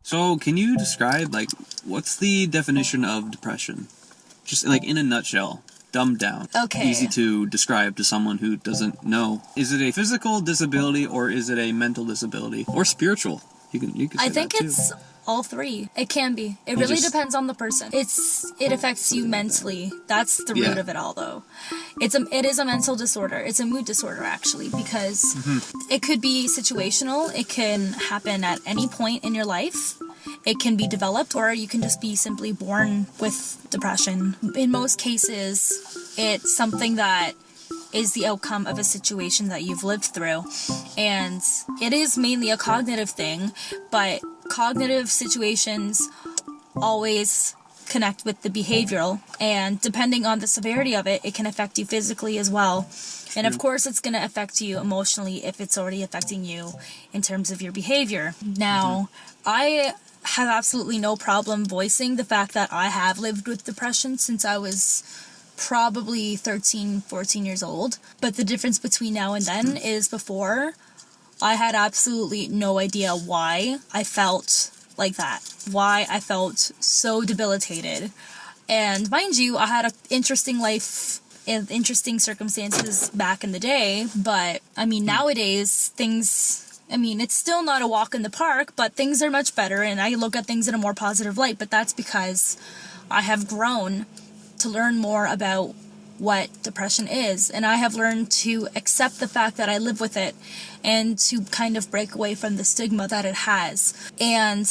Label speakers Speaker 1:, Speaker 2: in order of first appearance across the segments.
Speaker 1: So, can you describe, like, what's the definition of depression? Just, like, in a nutshell. Dumbed down.
Speaker 2: Okay.
Speaker 1: Easy to describe to someone who doesn't know. Is it a physical disability, or is it a mental disability? Or spiritual? You can say
Speaker 2: I think
Speaker 1: that too.
Speaker 2: it's all three. It can be. It really depends on the person. It affects you mentally. That's the root of it all, though. It is a mental disorder. It's a mood disorder, actually, because it could be situational. It can happen at any point in your life. It can be developed, or you can just be simply born with depression. In most cases, it's something that is the outcome of a situation that you've lived through. And it is mainly a cognitive thing, but cognitive situations always connect with the behavioral, and depending on the severity of it, it can affect you physically as well. And of course, it's going to affect you emotionally if it's already affecting you in terms of your behavior. Now, I have absolutely no problem voicing the fact that I have lived with depression since I was probably 13, 14 years old. But the difference between now and then is before, I had absolutely no idea why I felt like that. Why I felt so debilitated. And mind you, I had an interesting life and interesting circumstances back in the day. But, I mean, nowadays, it's still not a walk in the park, but things are much better. And I look at things in a more positive light. But that's because I have grown to learn more about what depression is, and I have learned to accept the fact that I live with it and to kind of break away from the stigma that it has. And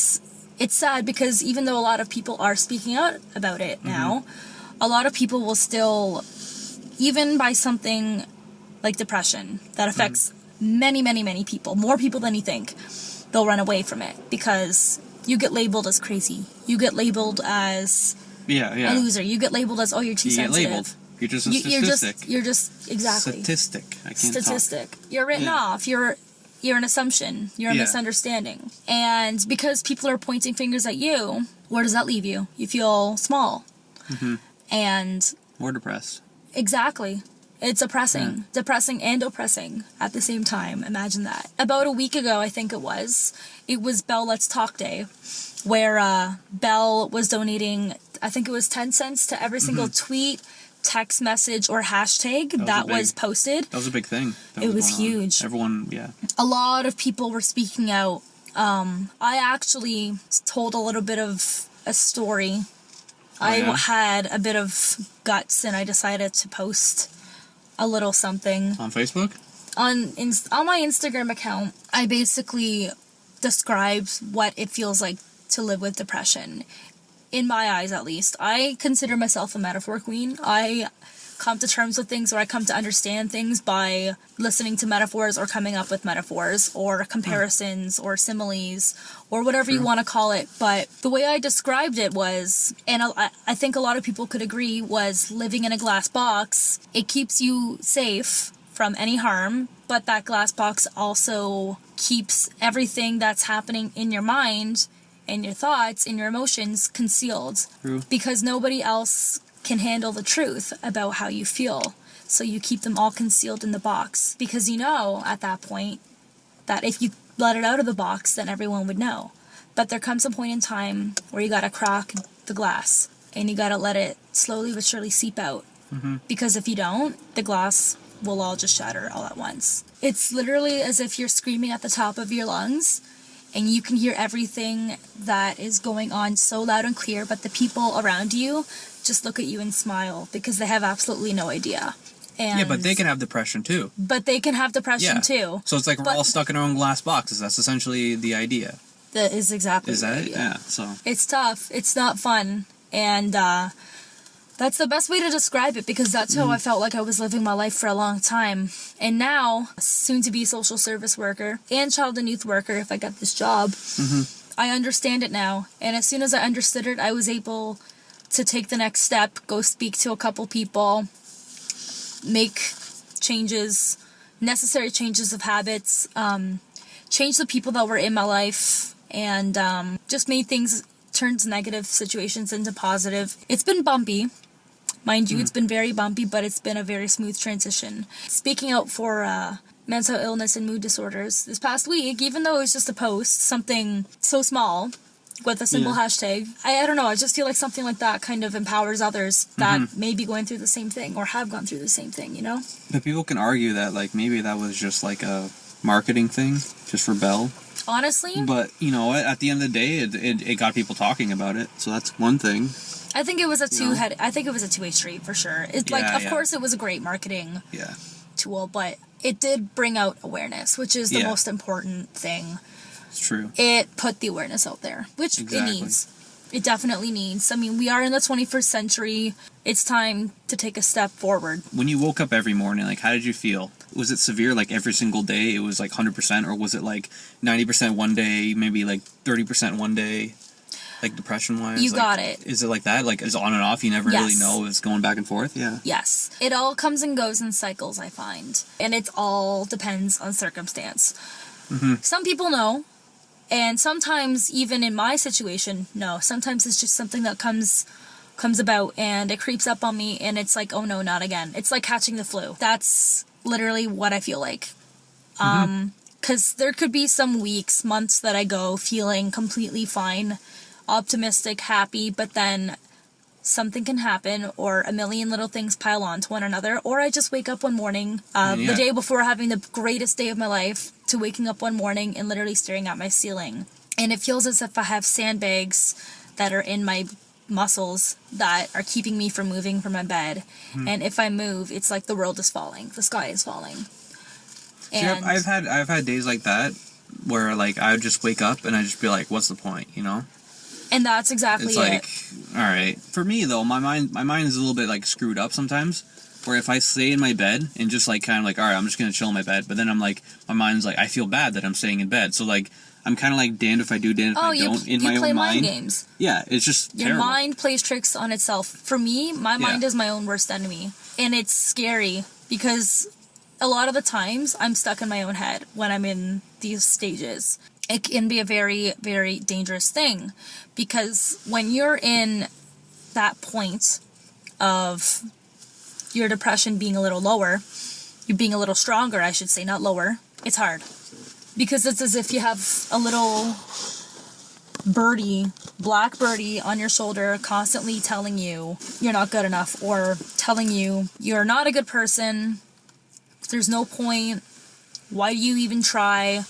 Speaker 2: it's sad because even though a lot of people are speaking out about it now, a lot of people will still, even by something like depression that affects many, many, many people, more people than you think, they'll run away from it because you get labeled as crazy. You get labeled as a loser. You get labeled as, you're too sensitive.
Speaker 1: Get labeled. You're just a statistic.
Speaker 2: You're just exactly.
Speaker 1: Statistic. I can't
Speaker 2: Statistic.
Speaker 1: talk.
Speaker 2: You're written off. You're an assumption. You're a misunderstanding. And because people are pointing fingers at you, where does that leave you? You feel small. And
Speaker 1: or depressed.
Speaker 2: Exactly. It's oppressing. Depressing and oppressing at the same time. Imagine that. About a week ago, I think it was Bell Let's Talk Day, where Bell was donating, I think it was 10 cents to every single tweet, text message, or hashtag that was posted.
Speaker 1: That was a big thing.
Speaker 2: It was huge.
Speaker 1: Everyone,
Speaker 2: A lot of people were speaking out. I actually told a little bit of a story. I had a bit of guts, and I decided to post a little something.
Speaker 1: On Facebook?
Speaker 2: On my Instagram account, I basically described what it feels like to live with depression. In my eyes, at least. I consider myself a metaphor queen. I come to terms with things, or I come to understand things by listening to metaphors or coming up with metaphors or comparisons or similes or whatever you want to call it. But the way I described it was, and I think a lot of people could agree, was living in a glass box. It keeps you safe from any harm, but that glass box also keeps everything that's happening in your mind and your thoughts and your emotions concealed.
Speaker 1: True.
Speaker 2: Because nobody else can handle the truth about how you feel. So you keep them all concealed in the box. Because you know at that point that if you let it out of the box, then everyone would know. But there comes a point in time where you gotta crack the glass and you gotta let it slowly but surely seep out. Because if you don't, the glass will all just shatter all at once. It's literally as if you're screaming at the top of your lungs, and you can hear everything that is going on so loud and clear, but the people around you just look at you and smile because they have absolutely no idea. And
Speaker 1: but they can have depression too.
Speaker 2: But they can have depression too.
Speaker 1: So it's like we're all stuck in our own glass boxes. That's essentially the idea.
Speaker 2: That is exactly
Speaker 1: the idea. Yeah, so.
Speaker 2: It's tough. It's not fun. And that's the best way to describe it, because that's how I felt like I was living my life for a long time. And now, soon to be social service worker and child and youth worker, if I got this job, I understand it now. And as soon as I understood it, I was able to take the next step, go speak to a couple people, make changes, necessary changes of habits, change the people that were in my life, and just made things, turned negative situations into positive. It's been bumpy. Mind you, it's been very bumpy, but it's been a very smooth transition. Speaking out for mental illness and mood disorders, this past week, even though it was just a post, something so small, with a simple hashtag. I don't know, I just feel like something like that kind of empowers others that may be going through the same thing or have gone through the same thing, you know?
Speaker 1: But people can argue that, like, maybe that was just like a marketing thing, just for Belle.
Speaker 2: Honestly?
Speaker 1: But, you know, at the end of the day, it got people talking about it, so that's one thing.
Speaker 2: I think it was a two-way street for sure. It's of course it was a great marketing tool, but it did bring out awareness, which is the most important thing.
Speaker 1: It's true.
Speaker 2: It put the awareness out there, which it needs. It definitely needs. I mean, we are in the 21st century. It's time to take a step forward.
Speaker 1: When you woke up every morning, like, how did you feel? Was it severe, like, every single day? It was, like, 100%? Or was it, like, 90% one day, maybe, like, 30% one day? Like, depression-wise?
Speaker 2: You got it.
Speaker 1: Is it like that? Like, it's on and off? You never really know. It's going back and forth? Yeah.
Speaker 2: Yes. It all comes and goes in cycles, I find. And it all depends on circumstance. Some people know. And sometimes, even in my situation, no. Sometimes it's just something that comes about and it creeps up on me and it's like, oh no, not again. It's like catching the flu. That's literally what I feel like. Because there could be some weeks, months that I go feeling completely fine, optimistic, happy, but then something can happen or a million little things pile on to one another, or I just wake up one morning, the day before having the greatest day of my life, to waking up one morning and literally staring at my ceiling. And it feels as if I have sandbags that are in my muscles that are keeping me from moving from my bed. And if I move, it's like the world is falling. The sky is falling. And
Speaker 1: I've had days like that where, like, I would just wake up and I'd just be like, what's the point, you know?
Speaker 2: And that's exactly
Speaker 1: it's like, all right. For me, though, my mind is a little bit, like, screwed up sometimes. Where if I stay in my bed and just, like, kind of like, all right, I'm just going to chill in my bed. But then I'm like, my mind's like, I feel bad that I'm staying in bed. So, like, I'm kind of like damned if I do, damned if I don't in my own mind.
Speaker 2: You play mind games.
Speaker 1: Yeah, it's just
Speaker 2: Your
Speaker 1: terrible.
Speaker 2: mind plays tricks on itself. For me, my mind is my own worst enemy. And it's scary because a lot of the times I'm stuck in my own head when I'm in these stages. It can be a very, very dangerous thing because when you're in that point of your depression being a little lower, you're being a little stronger, I should say, not lower, it's hard. Because it's as if you have a little black birdie on your shoulder constantly telling you you're not good enough or telling you you're not a good person, there's no point, why do you even try?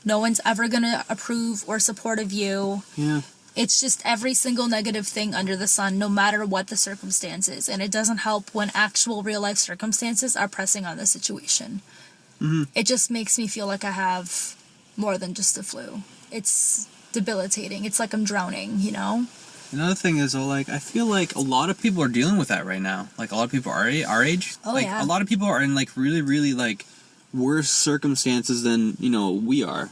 Speaker 2: No one's ever going to approve or support of you.
Speaker 1: Yeah.
Speaker 2: It's just every single negative thing under the sun, no matter what the circumstances. And it doesn't help when actual real-life circumstances are pressing on the situation. It just makes me feel like I have more than just the flu. It's debilitating. It's like I'm drowning, you know?
Speaker 1: Another thing is, though, like, I feel like a lot of people are dealing with that right now. Like, a lot of people our age.
Speaker 2: Oh,
Speaker 1: like,
Speaker 2: yeah.
Speaker 1: A lot of people are in, like, really, really, like, worse circumstances than, you know, we are.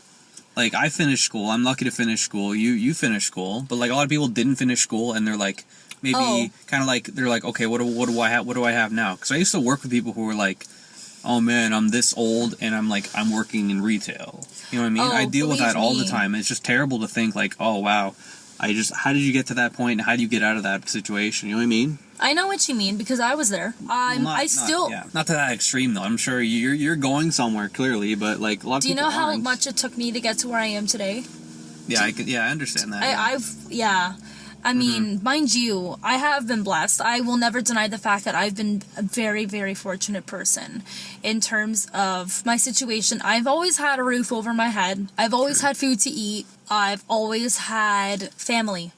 Speaker 1: Like, I finished school. I'm lucky to finish school. You finished school. But, like, a lot of people didn't finish school, and they're, like, maybe kind of like, they're like, okay, what do I have? What do I have now? Because I used to work with people who were like, oh, man, I'm this old, and I'm working in retail. You know what I mean? I deal with that all the time. It's just terrible to think, like, oh, wow, how did you get to that point, and how do you get out of that situation? You know what I mean?
Speaker 2: I know what you mean, because I was there. Not
Speaker 1: to that extreme, though. I'm sure you're going somewhere, clearly, but, like, a lot of people
Speaker 2: Do you know how
Speaker 1: aren't.
Speaker 2: much it took me to get to where I am today?
Speaker 1: Yeah, I understand that.
Speaker 2: I mean, mind you, I have been blessed. I will never deny the fact that I've been a very, very fortunate person in terms of my situation. I've always had a roof over my head. I've always had food to eat. I've always had family.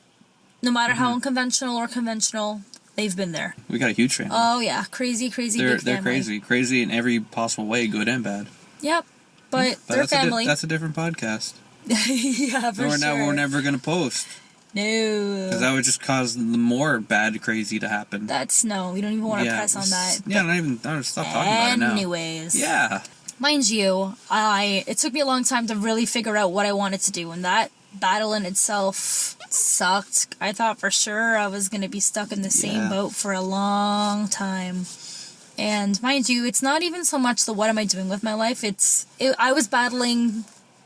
Speaker 2: No matter how unconventional or conventional, they've been there.
Speaker 1: We got a huge family.
Speaker 2: Oh, yeah. Crazy, big family.
Speaker 1: They're crazy. Crazy in every possible way, good and bad.
Speaker 2: Yep. But they're family.
Speaker 1: That's a different podcast.
Speaker 2: Yeah, for sure.
Speaker 1: We're never going to post.
Speaker 2: No.
Speaker 1: Because that would just cause the more bad crazy to happen.
Speaker 2: We don't even want to press on that.
Speaker 1: Yeah, don't stop talking about it now.
Speaker 2: Anyways.
Speaker 1: Yeah.
Speaker 2: Mind you, it took me a long time to really figure out what I wanted to do, and that battle in itself sucked. I thought for sure I was going to be stuck in the same boat for a long time. And mind you, it's not even so much the what am I doing with my life, I was battling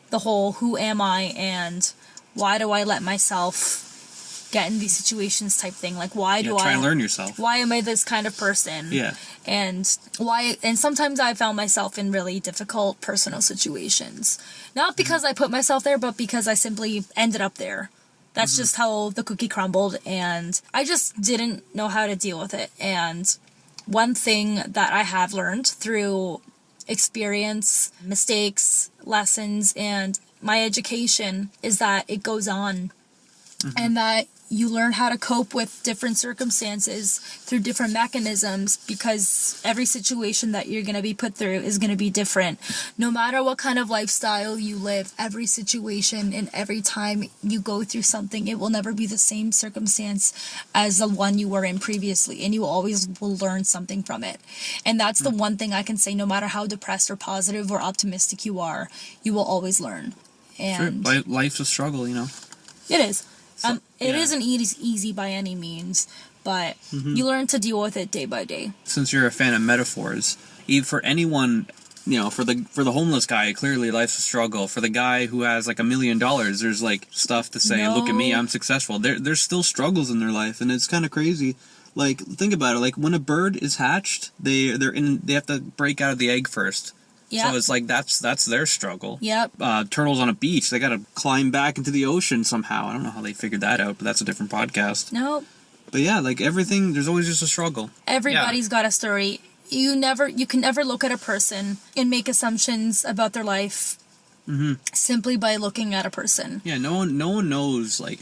Speaker 2: the whole who am I and why do I let myself get in these situations type thing. Like, why do
Speaker 1: try and learn yourself.
Speaker 2: Why am I this kind of person?
Speaker 1: Yeah.
Speaker 2: And sometimes I found myself in really difficult personal situations. Not because I put myself there, but because I simply ended up there. That's just how the cookie crumbled, and I just didn't know how to deal with it. And one thing that I have learned through experience, mistakes, lessons, and my education is that it goes on, and that you learn how to cope with different circumstances through different mechanisms, because every situation that you're going to be put through is going to be different. No matter what kind of lifestyle you live, every situation and every time you go through something, it will never be the same circumstance as the one you were in previously, and you always will learn something from it. And that's the one thing I can say: no matter how depressed or positive or optimistic you are, you will always learn. And
Speaker 1: sure. Life's a struggle, you know.
Speaker 2: It is. It isn't easy by any means, but you learn to deal with it day by day.
Speaker 1: Since you're a fan of metaphors, even for anyone, you know, for the homeless guy, clearly life's a struggle. For the guy who has like $1 million, there's like stuff to say, look at me, I'm successful. There's still struggles in their life, and it's kind of crazy. Like, think about it. Like, when a bird is hatched, they have to break out of the egg first. Yep. So it's like that's their struggle.
Speaker 2: Yep.
Speaker 1: Turtles on a beach, they gotta climb back into the ocean somehow. I don't know how they figured that out, but that's a different podcast.
Speaker 2: Nope.
Speaker 1: But yeah, like everything, there's always just a struggle.
Speaker 2: Everybody's got a story. You can never look at a person and make assumptions about their life simply by looking at a person.
Speaker 1: Yeah, no one knows like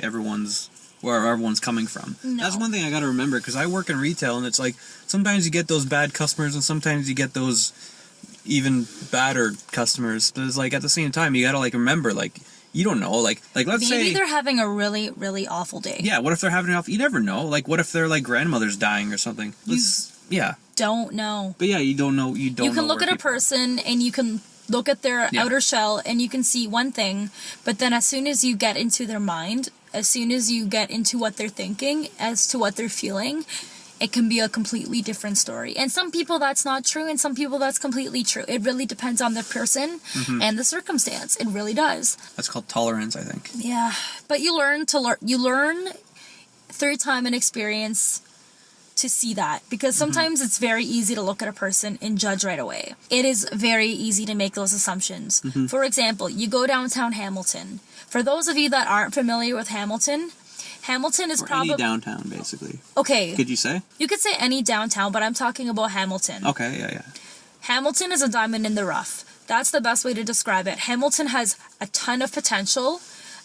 Speaker 1: where everyone's coming from.
Speaker 2: No.
Speaker 1: That's one thing I gotta remember, because I work in retail, and it's like sometimes you get those bad customers, and sometimes you get those even badder customers. But it's like at the same time, you gotta like remember, like, you don't know, like let's say
Speaker 2: maybe they're having a really, really awful day.
Speaker 1: Yeah, what if they're having an awful? You never know. Like, what if their like grandmother's dying or something?
Speaker 2: Don't know.
Speaker 1: But yeah, you don't know. You
Speaker 2: can look at a person and you can look at their outer shell and you can see one thing, but then as soon as you get into their mind, as soon as you get into what they're thinking, as to what they're feeling, it can be a completely different story. And some people that's not true, and some people that's completely true. It really depends on the person and the circumstance. It really does.
Speaker 1: That's called tolerance, I think.
Speaker 2: Yeah, but you learn through time and experience to see that, because sometimes it's very easy to look at a person and judge right away. It is very easy to make those assumptions. For example, you go downtown Hamilton. For those of you that aren't familiar with Hamilton is probably
Speaker 1: any downtown, basically.
Speaker 2: Okay.
Speaker 1: Could you say?
Speaker 2: You could say any downtown, but I'm talking about Hamilton.
Speaker 1: Okay, yeah.
Speaker 2: Hamilton is a diamond in the rough. That's the best way to describe it. Hamilton has a ton of potential,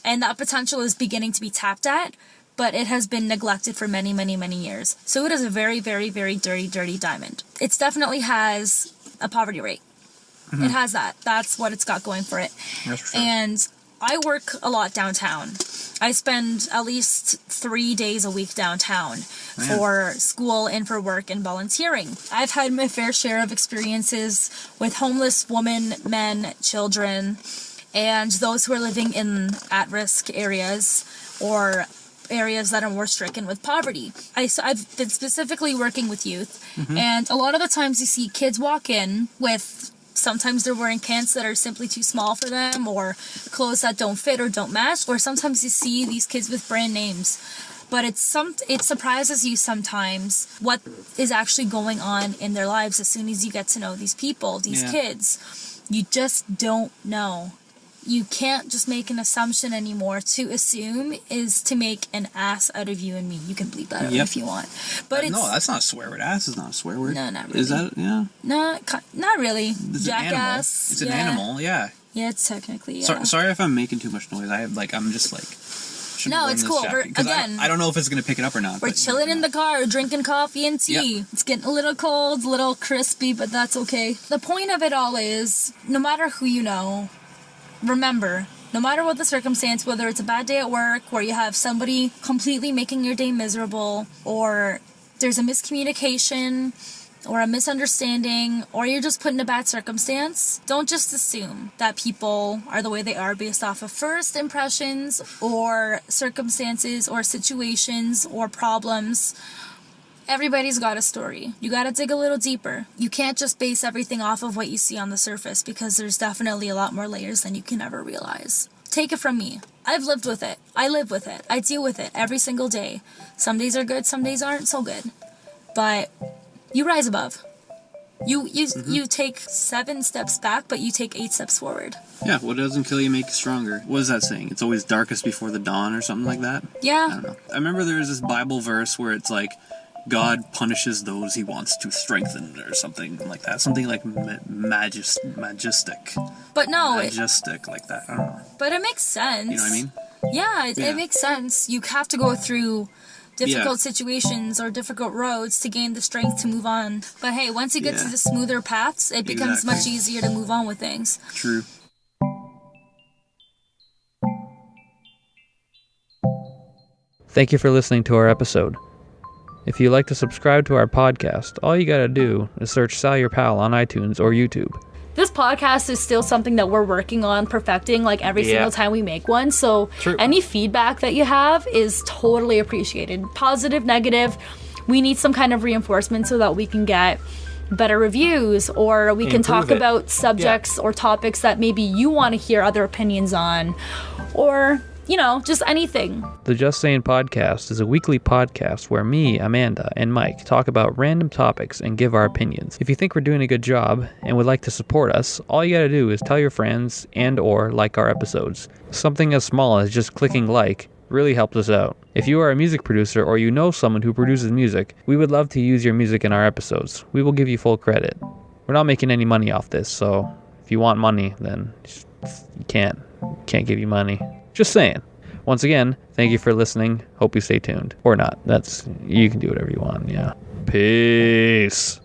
Speaker 2: and that potential is beginning to be tapped at, but it has been neglected for many, many, many years. So it is a very, very, very dirty, dirty diamond. It definitely has a poverty rate. It has that. That's what it's got going for it.
Speaker 1: That's for sure.
Speaker 2: And I work a lot downtown. I spend at least 3 days a week downtown for school and for work and volunteering. I've had my fair share of experiences with homeless women, men, children, and those who are living in at-risk areas or areas that are more stricken with poverty. I've been specifically working with youth, and a lot of the times you see kids walk in with, sometimes they're wearing pants that are simply too small for them, or clothes that don't fit or don't match, or sometimes you see these kids with brand names. But it surprises you sometimes what is actually going on in their lives as soon as you get to know these people, these kids. You just don't know. You can't just make an assumption anymore. To assume is to make an ass out of you and me. You can bleep that out if you want. But
Speaker 1: no, that's not a swear word. Ass is not a swear word.
Speaker 2: No, not really.
Speaker 1: Is that,
Speaker 2: No, not really.
Speaker 1: It's
Speaker 2: Jackass.
Speaker 1: It's an animal, yeah.
Speaker 2: Yeah, it's technically, yeah.
Speaker 1: Sorry if I'm making too much noise. I'm just like...
Speaker 2: No, it's cool. Again,
Speaker 1: I don't know if it's going to pick it up or not.
Speaker 2: We're chilling in the car, drinking coffee and tea. It's getting a little cold, a little crispy, but that's okay. The point of it all is, no matter who you know, remember, no matter what the circumstance, whether it's a bad day at work, where you have somebody completely making your day miserable, or there's a miscommunication, or a misunderstanding, or you're just put in a bad circumstance, don't just assume that people are the way they are based off of first impressions, or circumstances, or situations, or problems. Everybody's got a story. You gotta dig a little deeper. You can't just base everything off of what you see on the surface, because there's definitely a lot more layers than you can ever realize. Take it from me. I've lived with it. I live with it. I deal with it every single day. Some days are good, some days aren't so good. But you rise above. You take 7 steps back, but you take 8 steps forward.
Speaker 1: Yeah, what doesn't kill you makes you stronger. What is that saying? It's always darkest before the dawn or something like that?
Speaker 2: Yeah.
Speaker 1: I don't know. I remember there's this Bible verse where it's like, God punishes those he wants to strengthen or something like that. Something like majestic.
Speaker 2: But no.
Speaker 1: Majestic, like that. I don't know.
Speaker 2: But it makes sense.
Speaker 1: You know what I mean?
Speaker 2: Yeah, it makes sense. You have to go through difficult situations or difficult roads to gain the strength to move on. But hey, once you get to the smoother paths, it becomes much easier to move on with things.
Speaker 1: True.
Speaker 3: Thank you for listening to our episode. If you'd like to subscribe to our podcast, all you gotta do is search Sal Your Pal on iTunes or YouTube.
Speaker 2: This podcast is still something that we're working on perfecting, like every single time we make one. So any feedback that you have is totally appreciated. Positive, negative. We need some kind of reinforcement so that we can get better reviews, or we can talk about subjects or topics that maybe you want to hear other opinions on, or just anything.
Speaker 3: The Just Sayin podcast is a weekly podcast where me, Amanda, and Mike talk about random topics and give our opinions. If you think we're doing a good job and would like to support us, all you gotta do is tell your friends and or like our episodes. Something as small as just clicking like really helps us out. If you are a music producer or you know someone who produces music, we would love to use your music in our episodes. We will give you full credit. We're not making any money off this, so if you want money, then you can't give you money. Just saying. Once again, thank you for listening. Hope you stay tuned. Or not. You can do whatever you want, yeah. Peace.